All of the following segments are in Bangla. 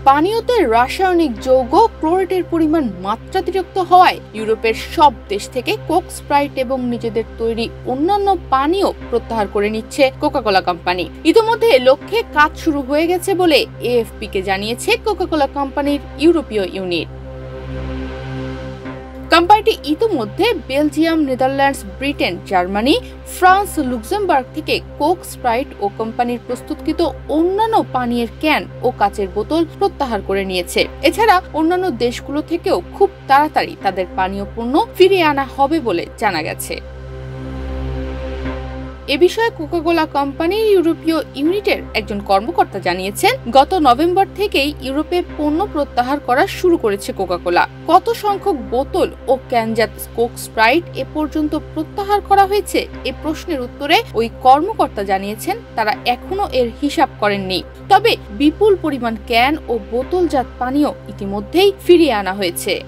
পানীয়তে রাসায়নিক যৌগ ক্লোরেটের পরিমাণ মাত্রাতিরিক্ত হওয়ায় ইউরোপের সব দেশ থেকে কোক, স্প্রাইট এবং নিজেদের তৈরি অন্যান্য পানীয় প্রত্যাহার করে নিচ্ছে কোকা-কোলা কোম্পানি। ইতিমধ্যে লক্ষ্যে কাজ শুরু হয়ে গেছে বলে এএফপি-কে জানিয়েছে কোকা-কোলা কোম্পানির ইউরোপীয় ইউনিট। কোম্পানিটি ইতিমধ্যে Belgium, Netherlands, Britain, Germany, France, Luxembourg থেকে কোক, স্প্রাইট ও কোম্পানির প্রস্তুতকৃত অন্যান্য পানীয়ের ক্যান ও কাচের বোতল প্রত্যাহার করে নিয়েছে। এছাড়া অন্যান্য দেশগুলো থেকেও খুব তাড়াতাড়ি তাদের পানীয় পণ্য ফিরিয়ে আনা হবে বলে জানা গেছে। এ বিষয়ে কোকা-কোলা কোম্পানির ইউরোপীয় ইউনিটের একজন কর্মকর্তা জানিয়েছেন, গত নভেম্বর থেকেই ইউরোপে পণ্য প্রত্যাহার করা শুরু করেছে কোকা-কোলা। কত সংখ্যক বোতল ও ক্যানজাত কোক, স্প্রাইট এ পর্যন্ত প্রত্যাহার করা হয়েছে এ প্রশ্নের উত্তরে ওই কর্মকর্তা জানিয়েছেন তারা এখনো এর হিসাব করেননি। তবে বিপুল পরিমাণ ক্যান ও বোতলজাত পানীয় ইতিমধ্যেই ফিরিয়ে আনা হয়েছে।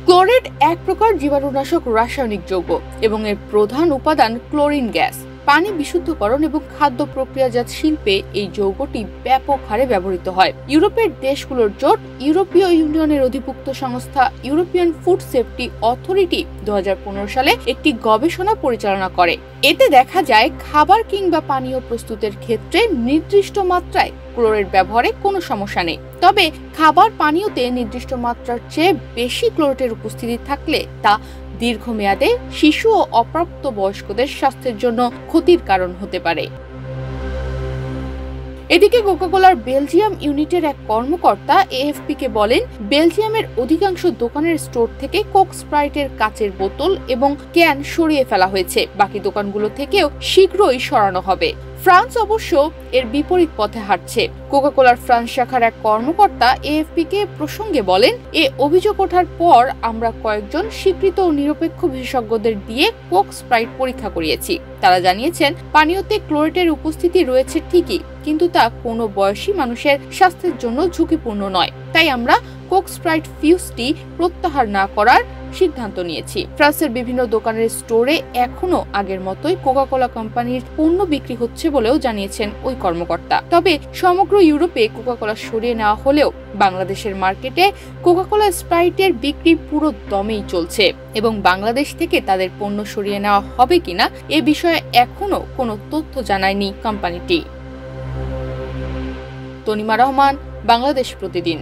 ক্লোরেট এক প্রকার জীবাণুনাশক রাসায়নিক যৌগ এবং এর প্রধান উপাদান ক্লোরিন গ্যাস। পানি বিশুদ্ধকরণ এবং খাদ্য প্রক্রিয়াজাত শিল্পে এই যৌগটি ব্যাপক হারে ব্যবহৃত হয়। ইউরোপের দেশগুলোর জোট ইউরোপীয় ইউনিয়নের অধিভুক্ত সংস্থা ইউরোপিয়ান ফুড সেফটি অথরিটি 2015 সালে একটি গবেষণা পরিচালনা করে। এতে দেখা যায় খাবার কিংবা পানীয় প্রস্তুতের ক্ষেত্রে নির্দিষ্ট মাত্রায় ক্লোরেট ব্যবহারে কোনো সমস্যা নেই। তবে খাবার পানীয়তে নির্দিষ্ট মাত্রার চেয়ে বেশি ক্লোরেটের উপস্থিতি থাকলে তা দীর্ঘমেয়াদে শিশু ও অপ্রাপ্ত বয়স্কদের স্বাস্থ্যের জন্য ক্ষতির কারণ হতে পারে। এদিকে কোকা-কোলার বেলজিয়াম ইউনিটের এক কর্মকর্তা এএফপি-কে বলেন, বেলজিয়ামের অধিকাংশ দোকানের স্টোর থেকে কোক, স্প্রাইটের কাচের বোতল এবং ক্যান সরিয়ে ফেলা হয়েছে। বাকি দোকানগুলো থেকেও শীঘ্রই সরানো হবে। ফ্রান্স অবশ্য এর বিপরীত পথে হাঁটছে। কোকা-কোলার ফ্রান্স শাখার এক কর্মকর্তা এএফপি-কে প্রসঙ্গে বলেন, এ অভিযোগ ওঠার পর আমরা কয়েকজন স্বীকৃত ও নিরপেক্ষ বিশেষজ্ঞদের দিয়ে কোক, স্প্রাইট পরীক্ষা করিয়েছি। তারা জানিয়েছেন পানীয়তে ক্লোরেটের উপস্থিতি রয়েছে ঠিকই, কিন্তু তা কোনো বয়সী মানুষের স্বাস্থ্যের জন্য ঝুঁকিপূর্ণ নয়। তাই আমরা কোক, স্প্রাইট ফিউজটি প্রত্যাহার না করার সিদ্ধান্ত নিয়েছি। ফ্রান্সের বিভিন্ন দোকানের স্টোরে এখনো আগের মতোই কোকা-কোলা কোম্পানির পণ্য বিক্রি হচ্ছে বলেও জানিয়েছেন ওই কর্মকর্তা। তবে সমগ্র ইউরোপে কোকা-কোলা সরিয়ে নেওয়া হলেও বাংলাদেশের মার্কেটে কোকা-কোলা, স্প্রাইটের বিক্রি পুরো দমেই চলছে এবং বাংলাদেশ থেকে তাদের পণ্য সরিয়ে নেওয়া হবে কিনা এ বিষয়ে এখনো কোনো তথ্য জানায়নি কোম্পানিটি। তনিমা রহমান, বাংলাদেশ প্রতিদিন।